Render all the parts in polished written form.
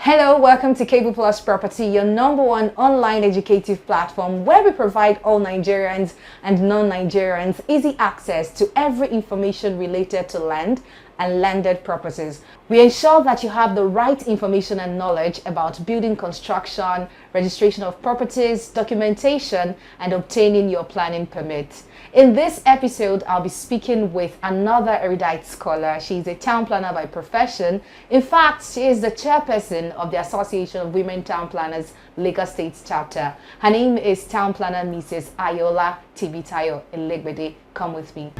Hello, welcome to Cable Plus Property, your number one online educative platform where we provide all Nigerians and non-Nigerians easy access to every information related to land and landed properties. We ensure that you have the right information and knowledge about building construction, registration of properties, documentation, and obtaining your planning permit. In this episode, I'll be speaking with another erudite scholar. She's a town planner by profession. In fact, she is the chairperson of the Association of Women Town Planners, Lagos State chapter. Her name is Town Planner Mrs. Ayola Tibitayo Elegbede. Come with me.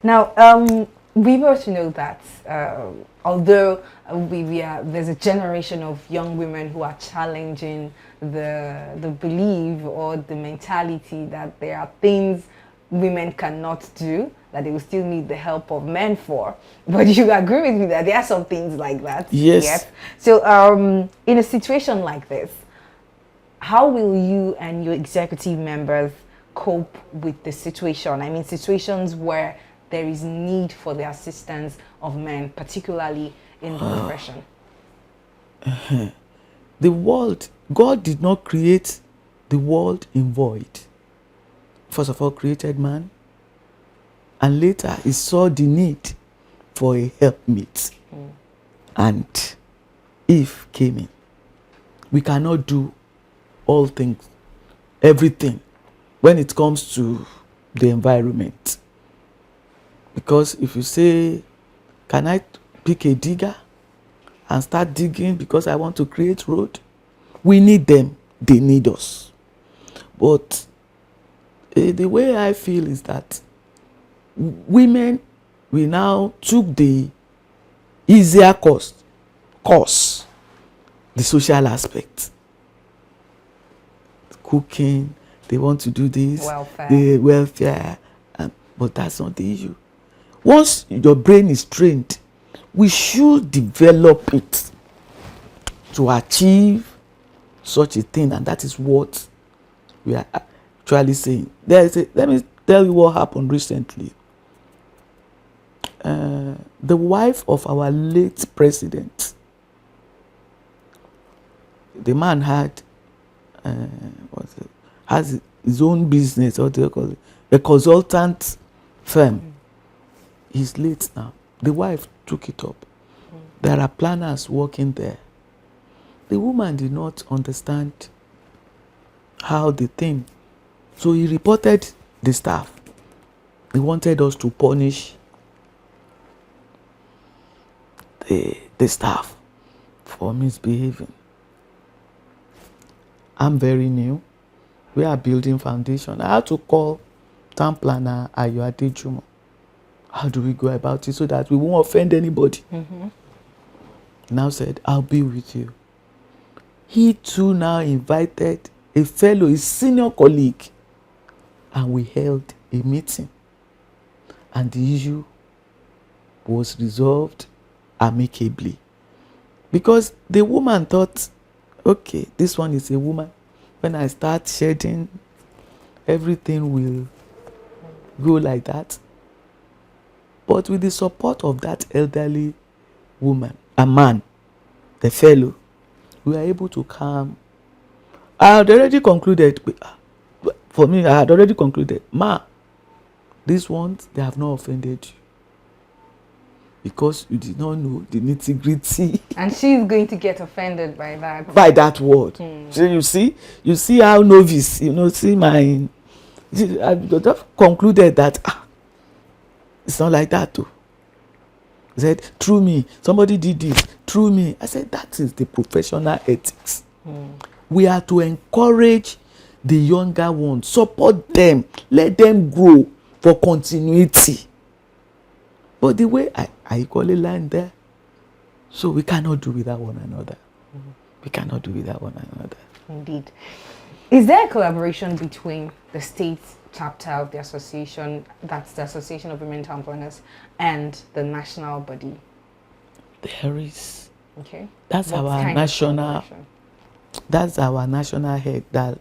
Now, we both know that although there's a generation of young women who are challenging the belief or the mentality that there are things women cannot do, that they will still need the help of men for. But you agree with me that there are some things like that? Yes. So in a situation like this, how will you and your executive members cope with the situation? I mean, situations where there is need for the assistance of men, particularly in the profession. The world, God did not create the world in void. First of all, created man, and later he saw the need for a helpmeet. And Eve came in. We cannot do all things, everything, when it comes to the environment. Because if you say, can I pick a digger and start digging because I want to create road? We need them, they need us. But the way I feel is that women, we now took the easier course, the social aspect. Cooking, they want to do this, the welfare, but that's not the issue. Once your brain is trained, we should develop it to achieve such a thing, and that is what we are actually saying. Let me tell you what happened recently. The wife of our late president, the man has his own business, what do you call it, a consultant firm. He's late now. The wife took it up. There are planners working there. The woman did not understand how the thing. So he reported the staff. He wanted us to punish the staff for misbehaving. I'm very new. We are building foundation. I had to call town planner Ayo Adejumo. How do we go about it so that we won't offend anybody? Now said, I'll be with you. He too now invited a fellow, his senior colleague, and we held a meeting. And the issue was resolved amicably. Because the woman thought, okay, this one is a woman. When I start shedding, everything will go like that. But with the support of that elderly woman, a man, the fellow, we were able to calm. I had already concluded, for me, I had already concluded, these ones, they have not offended you. Because you did not know the nitty-gritty. And she's going to get offended by that. By that word. So you see how novice, see I just concluded that, it's not like that too. He said, through me, somebody did this, through me. I said, that is the professional ethics. We are to encourage the younger ones, support them, let them grow for continuity. But the way I equally learned there, so we cannot do without one another. We cannot do without one another. Indeed. Is there a collaboration between the state chapter of the association, that's the Association of Women Town Planners, and the national body? There is. Okay. That's our national head, that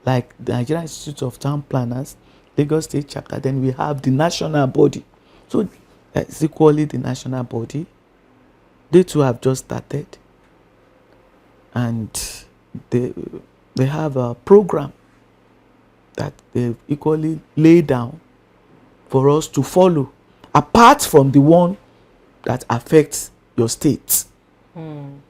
like the Nigerian Institute of Town Planners, Lagos State chapter, then we have the national body. So It's equally the national body. They too have just started, and they have a program that they've equally laid down for us to follow, apart from the one that affects your state. You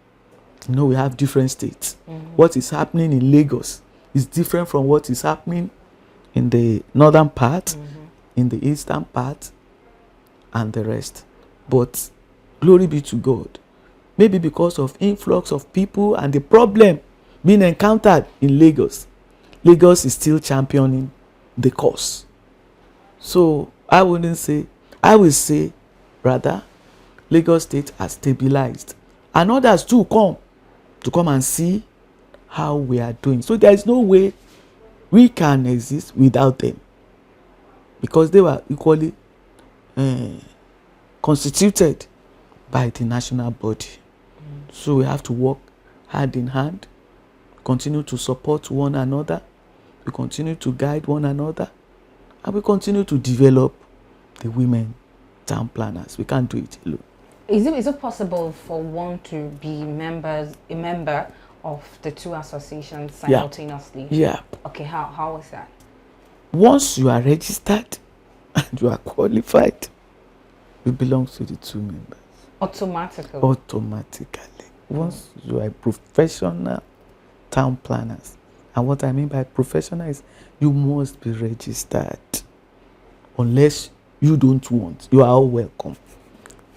know, we have different states. What is happening in Lagos is different from what is happening in the northern part, in the eastern part, and the rest. But glory be to God. Maybe because of influx of people and the problem being encountered in Lagos, Lagos is still championing the cause. So I will say rather, Lagos State has stabilized, and others too come and see how we are doing. So there is no way we can exist without them, because they were equally constituted by the national body. So we have to work hand in hand, continue to support one another, we continue to guide one another, and we continue to develop the women town planners. We can't do it alone. Is it possible for one to be a member of the two associations simultaneously? Yeah. Okay, how is that? Once you are registered and you are qualified, you belong to the two members. Automatically? Automatically. Once you are a professional town planners. And what I mean by professional is you must be registered. Unless you don't want, you are all welcome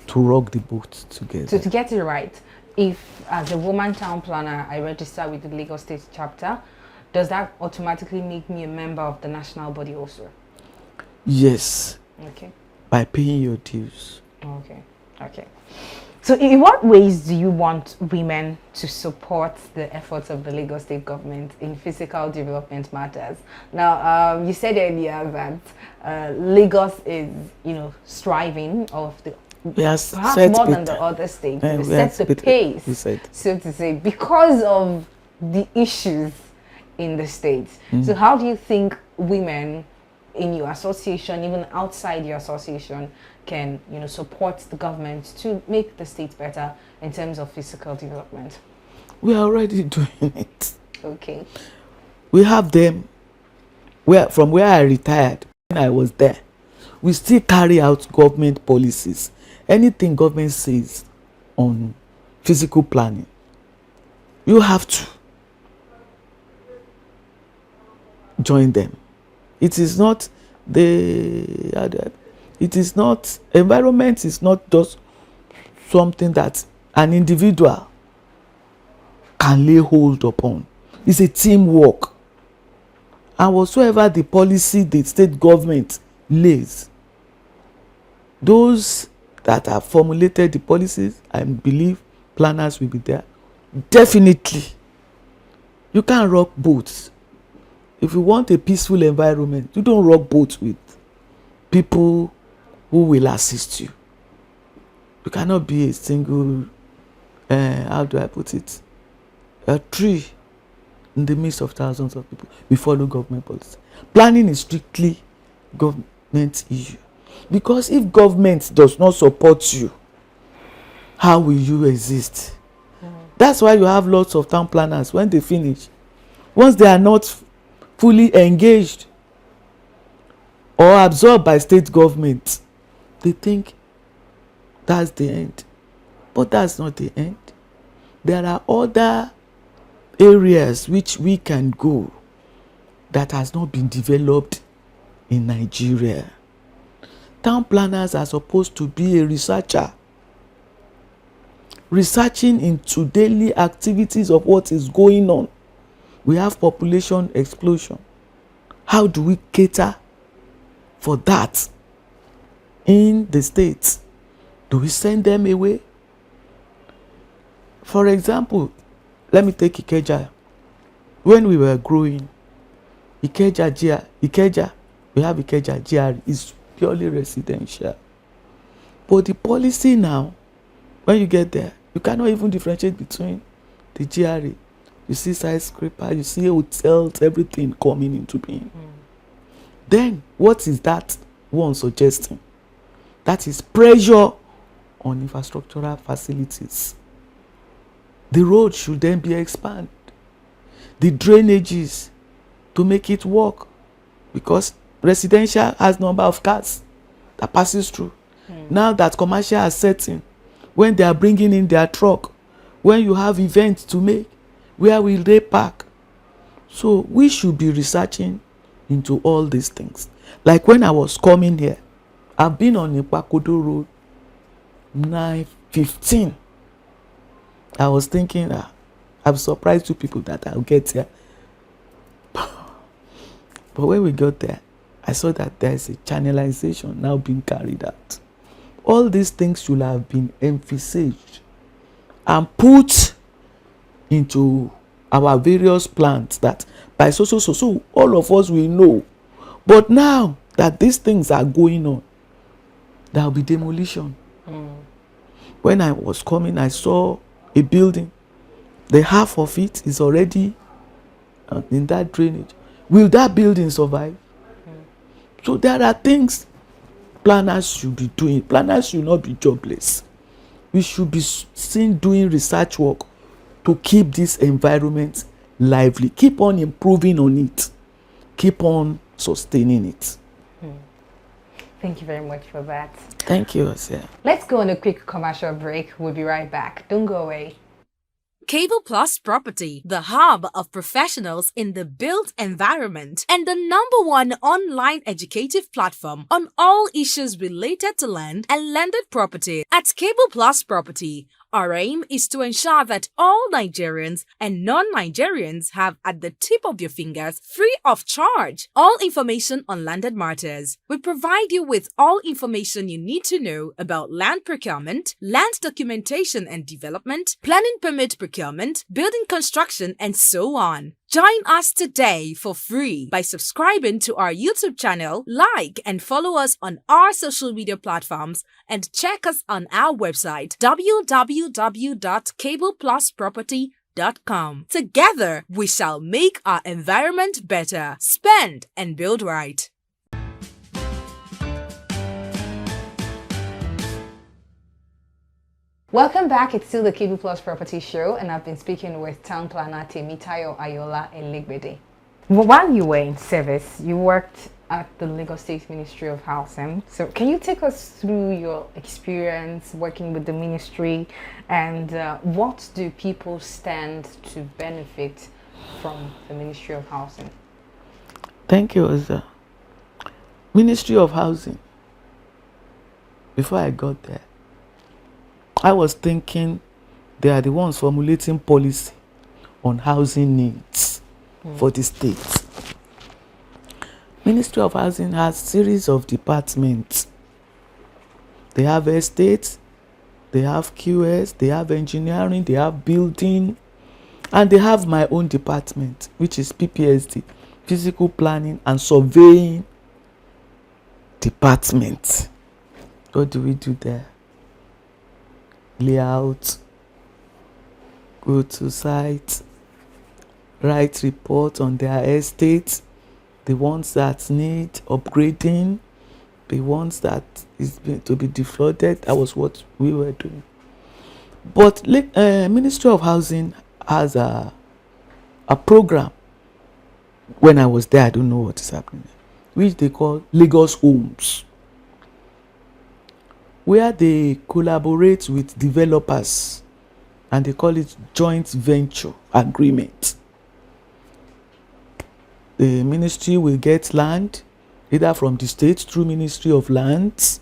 to rock the boat together. So to get it right, if as a woman town planner I register with the Lagos State chapter, does that automatically make me a member of the national body also? Yes. Okay. By paying your dues. Okay. So in what ways do you want women to support the efforts of the Lagos State government in physical development matters? Now, you said earlier that Lagos is, striving of the perhaps more than the other states. We set the pace, so to say, because of the issues in the states. So how do you think women in your association, even outside your association, can support the government to make the state better in terms of physical development? We are already doing it. Okay. We have them from where I retired, when I was there. We still carry out government policies. Anything government says on physical planning, you have to join them. It is not environment is not just something that an individual can lay hold upon. It's a teamwork. And whatsoever the policy the state government lays, those that have formulated the policies, I believe planners will be there. Definitely. You can't rock boats. If you want a peaceful environment, you don't rock boats with people who will assist you. You cannot be a single, how do I put it, a tree in the midst of thousands of people. We follow government policy. Planning is strictly government issue. Because if government does not support you, how will you exist? That's why you have lots of town planners. When they finish, once they are not fully engaged or absorbed by state government, they think that's the end. But that's not the end. There are other areas which we can go that has not been developed in Nigeria. Town planners are supposed to be a researcher, researching into daily activities of what is going on. We have population explosion. How do we cater for that in the states? Do we send them away? For example, let me take Ikeja. When we were growing, Ikeja, we have Ikeja GR is purely residential. But the policy now, when you get there, you cannot even differentiate between the GRA. You see skyscraper, you see hotels, everything coming into being. Then, what is that one suggesting? That is pressure on infrastructural facilities. The road should then be expanded. The drainages to make it work, because residential has number of cars that passes through. Now that commercial are setting, when they are bringing in their truck, when you have events to make, where will they park? So we should be researching into all these things. Like when I was coming here, I've been on Ipakodo Road 9:15. I was thinking, I'm surprised to people that I'll get here. But when we got there, I saw that there's a channelization now being carried out. All these things should have been emphasized and put into our various plans, that by so all of us will know. But now that these things are going on, there will be demolition. When I was coming, I saw a building. The half of it is already in that drainage. Will that building survive? So there are things planners should be doing. Planners should not be jobless. We should be seen doing research work to keep this environment lively. Keep on improving on it. Keep on sustaining it. Thank you very much for that. Thank you, Osia. Let's go on a quick commercial break. We'll be right back. Don't go away. Cable Plus Property, the hub of professionals in the built environment and the #1 online educative platform on all issues related to land and landed property. At Cable Plus Property, our aim is to ensure that all Nigerians and non-Nigerians have at the tip of your fingers, free of charge, all information on landed matters. We provide you with all information you need to know about land procurement, land documentation and development, planning permit procurement, building construction, and so on. Join us today for free by subscribing to our YouTube channel, like and follow us on our social media platforms, and check us on our website www.cableplusproperty.com. Together, we shall make our environment better. Spend and build right. Welcome back. It's still the Cable Plus Property Show, and I've been speaking with Town Planner Temitayo Ayola Elegbede. While you were in service, you worked at the Lagos State Ministry of Housing. So can you take us through your experience working with the ministry, and what do people stand to benefit from the Ministry of Housing? Thank you, Osia. Ministry of Housing. Before I got there, I was thinking they are the ones formulating policy on housing needs for the state. Ministry of Housing has series of departments. They have estates, they have QS, they have engineering, they have building, and they have my own department, which is PPSD, Physical Planning and Surveying Department. What do we do there? Layout, go to site, write report on their estates, the ones that need upgrading, the ones that is to be deflooded. That was what we were doing. But Ministry of Housing has a program. When I was there, I don't know what is happening, which they call Lagos Homes, where they collaborate with developers, and they call it joint venture agreement. The ministry will get land either from the state through Ministry of Lands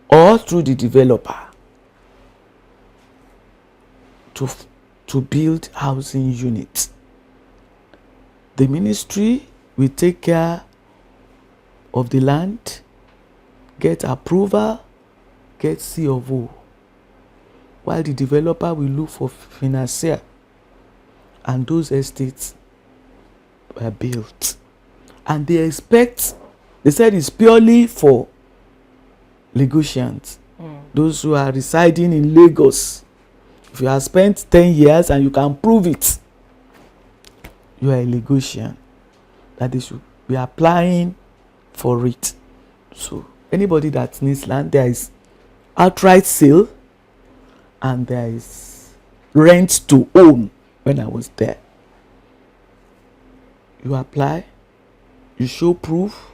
or through the developer to build housing units. The ministry will take care of the land, get approval, get C of O, while the developer will look for financier, and those estates were built. And they said it's purely for Lagosians, those who are residing in Lagos. If you have spent 10 years and you can prove it, you are a Lagosian, that they should be applying for it. So Anybody that needs land, there is outright sale and there is rent to own. When I was there, you apply, you show proof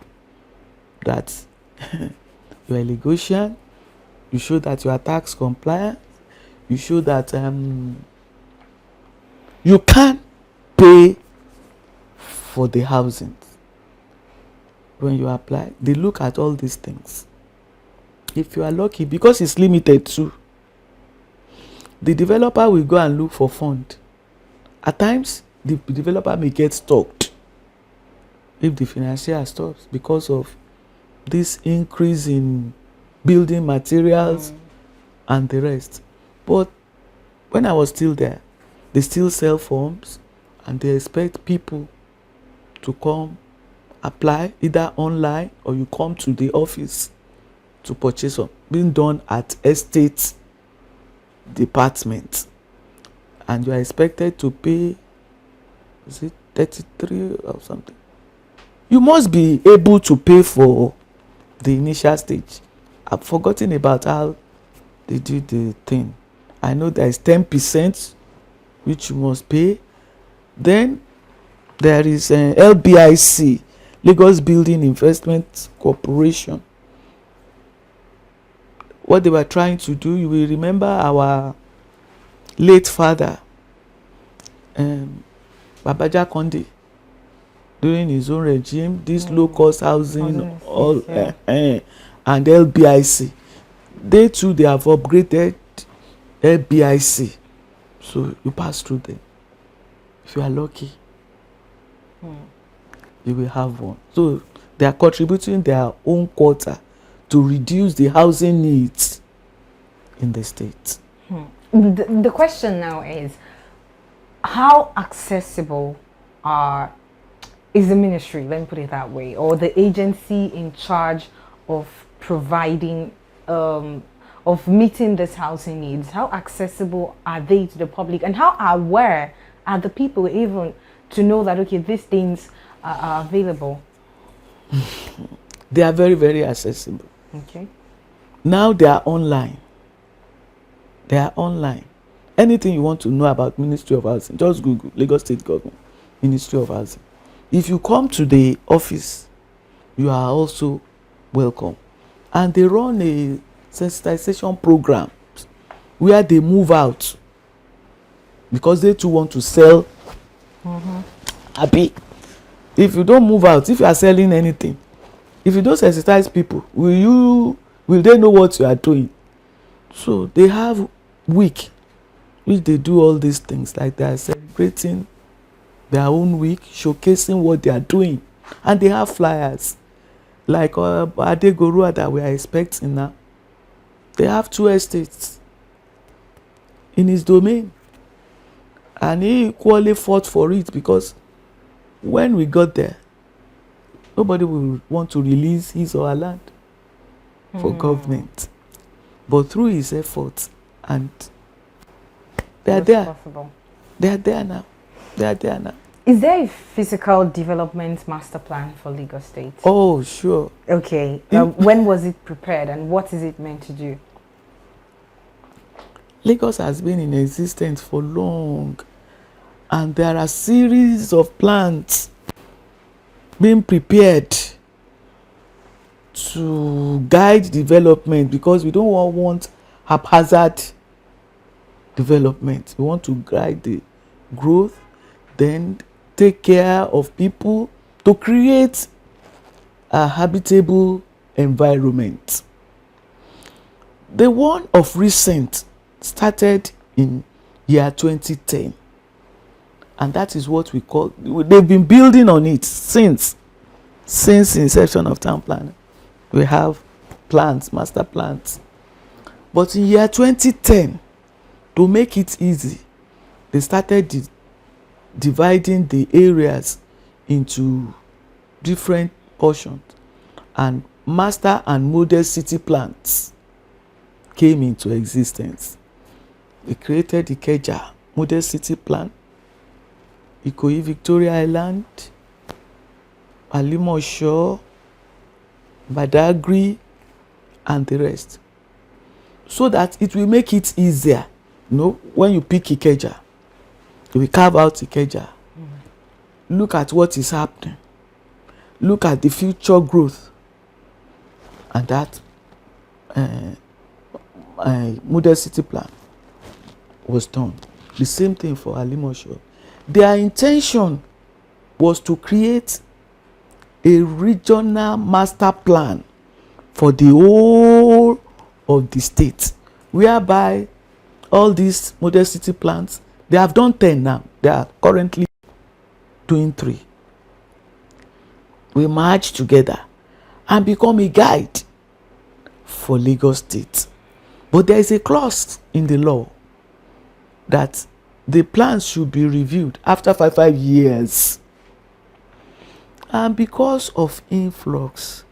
that you're a Lagosian, you show that you are tax compliant, you show that you can pay for the housing. When you apply, they look at all these things. If you are lucky, because it's limited too, the developer will go and look for fund. At times, the developer may get stopped if the financier stops because of this increase in building materials and the rest. But when I was still there, they still sell forms and they expect people to come apply either online or you come to the office to purchase one, being done at estate department, and you are expected to pay, is it 33 or something? You must be able to pay for the initial stage. I've forgotten about how they do the thing. I know there is 10% which you must pay. Then there is an LBIC, Lagos Building Investment Corporation. What they were trying to do, you will remember our late father, Babaja Konde, during his own regime, this low-cost housing, all and LBIC. They too, they have upgraded LBIC. So you pass through them. If you are lucky, you will have one. So they are contributing their own quota to reduce the housing needs in the state. The question now is, how accessible is the ministry, let me put it that way, or the agency in charge of providing, of meeting this housing needs? How accessible are they to the public, and how aware are the people even to know that, okay, these things are available? They are very, very accessible. Okay. Now they are online. They are online. Anything you want to know about Ministry of Housing, just Google Lagos State Government, Ministry of Housing. If you come to the office, you are also welcome. And they run a sensitization program where they move out because they too want to sell. Happy. If you don't move out, if you are selling anything, if you don't sensitize people, will they know what you are doing? So they have week which they do all these things, like they are celebrating their own week, showcasing what they are doing, and they have flyers like Adegorua that we are expecting now. They have 2 estates in his domain, and he equally fought for it, because when we got there, nobody will want to release his or her land for government, but through his efforts, and they are there. Possible. They are there now. They are there now. Is there a physical development master plan for Lagos State? Oh, sure. Okay. When was it prepared, and what is it meant to do? Lagos has been in existence for long, and there are series of plans being prepared to guide development, because we don't want haphazard development. We want to guide the growth, then take care of people to create a habitable environment. The one of recent started in year 2010, and that is what we call, they've been building on it since inception of town planning. We have plans, master plans, but in year 2010, to make it easy, they started dividing the areas into different portions, and master and model city plans came into existence. They created the Ikeja model city plan, Ikoyi Victoria Island, Alimosho, Badagry, and the rest, so that it will make it easier. You know, when you pick Ikeja, you will carve out Ikeja. Look at what is happening. Look at the future growth. And that model city plan was done. The same thing for Alimosho. Their intention was to create a regional master plan for the whole of the state, whereby all these model city plans, they have done 10 now. They are currently doing 3. We merge together and become a guide for Lagos State. But there is a clause in the law that the plans should be reviewed after 5 years. And because of influx,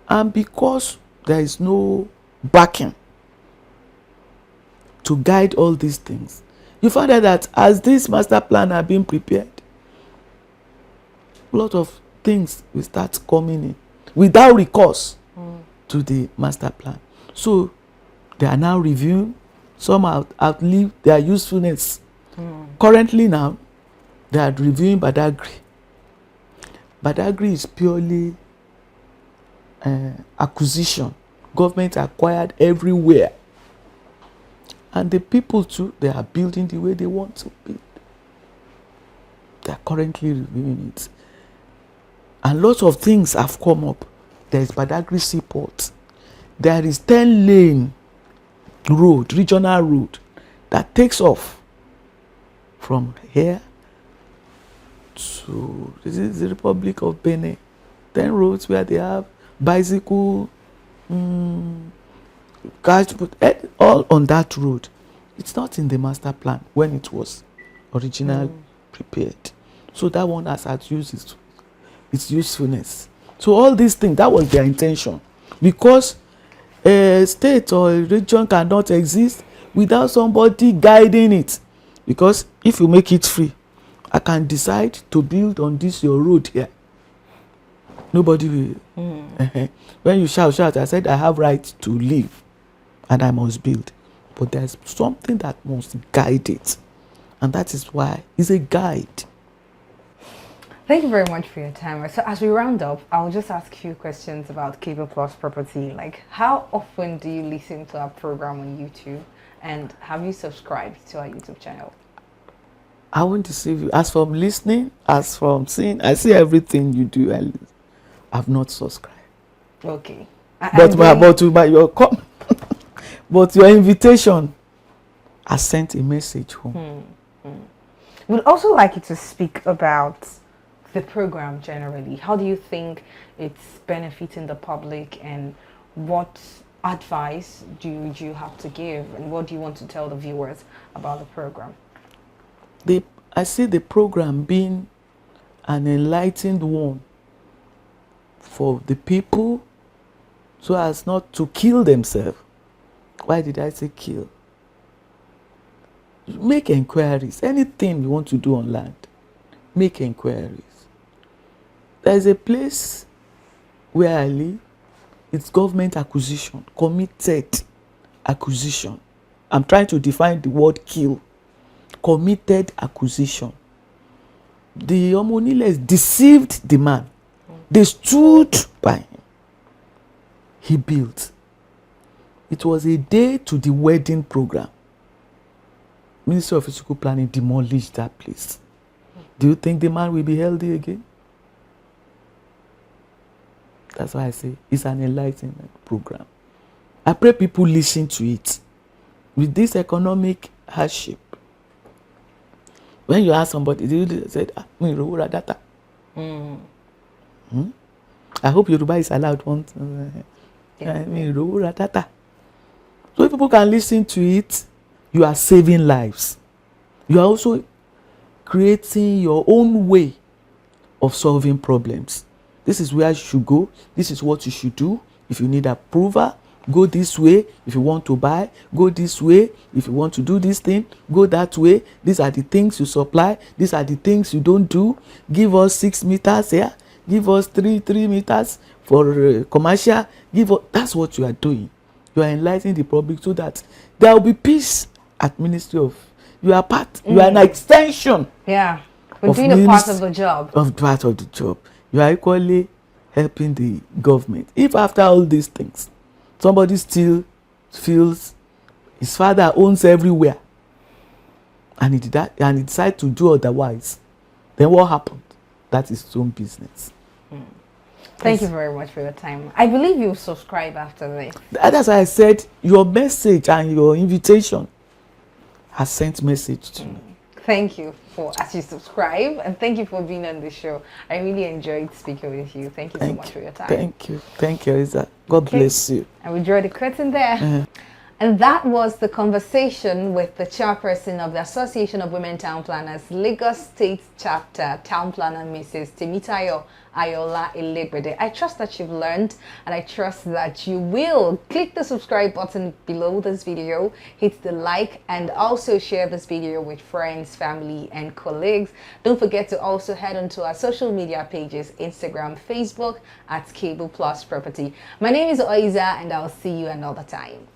and because there is no backing to guide all these things, you find out that as this master plan are being prepared, a lot of things will start coming in without recourse to the master plan. So they are now reviewing. Some have outlived their usefulness. Currently now, they are reviewing Badagry. Badagry is purely acquisition. Government acquired everywhere. And the people too, they are building the way they want to build. They are currently reviewing it. And lots of things have come up. There is Badagry Seaport. There is 10-lane road, regional road, that takes off from here to the Republic of Benin. 10 roads where they have bicycle, cars, all on that road. It's not in the master plan when it was originally prepared. So that one has used its usefulness. So all these things, that was their intention. Because a state or a region cannot exist without somebody guiding it. Because if you make it free, I can decide to build on this your road here. Nobody will. When you shout, I said I have right to live and I must build. But there's something that must guide it. And that is why it's a guide. Thank you very much for your time. So as we round up, I'll just ask a few questions about Cable Plus Property. Like, how often do you listen to our program on YouTube? And have you subscribed to our YouTube channel? I won't deceive you. As from listening, as from seeing, I see everything you do. I've not subscribed. Okay. But your invitation, I sent a message home. We'd also like you to speak about the program generally. How do you think it's benefiting the public, and what advice do you have to give, and what do you want to tell the viewers about the program? I see the program being an enlightened one for the people, so as not to kill themselves. Why did I say kill? Make inquiries. Anything you want to do on land, make inquiries. There's a place where I live. It's government acquisition, committed acquisition. I'm trying to define the word kill. Committed acquisition. The Omoniles deceived the man. They stood by him. He built. It was a day to the wedding program. Ministry of Physical Planning demolished that place. Do you think the man will be healthy again? That's why I say it's an enlightenment program. I pray people listen to it. With this economic hardship, when you ask somebody, they said, data. I hope Yoruba is allowed once. Data. So if people can listen to it, you are saving lives. You are also creating your own way of solving problems. This is where you should go. This is what you should do. If you need approval, go this way. If you want to buy, go this way. If you want to do this thing, go that way. These are the things you supply. These are the things you don't do. Give us 6 meters here. give us 3 meters for commercial, give us. That's what you are doing. You are enlightening the public so that there will be peace at Ministry of. You are part. You are an extension. Yeah, we're doing a part of the job. Part of the job. You are equally helping the government. If after all these things, somebody still feels his father owns everywhere, and he decides to do otherwise, then what happened? That is his own business. Thank you very much for your time. I believe you'll subscribe after this. That's why I said your message and your invitation has sent message to me. Thank you for as you subscribe, and thank you for being on the show. I really enjoyed speaking with you. Thank you so much for your time. Thank you, Isa. God bless you. And we draw the curtain there. And that was the conversation with the chairperson of the Association of Women Town Planners, Lagos State Chapter, Town Planner Mrs. Temitayo Ayola Elegbede. I trust that you've learned, and I trust that you will click the subscribe button below this video, hit the like, and also share this video with friends, family, and colleagues. Don't forget to also head on to our social media pages, Instagram, Facebook, at Cable Plus Property. My name is Oiza, and I'll see you another time.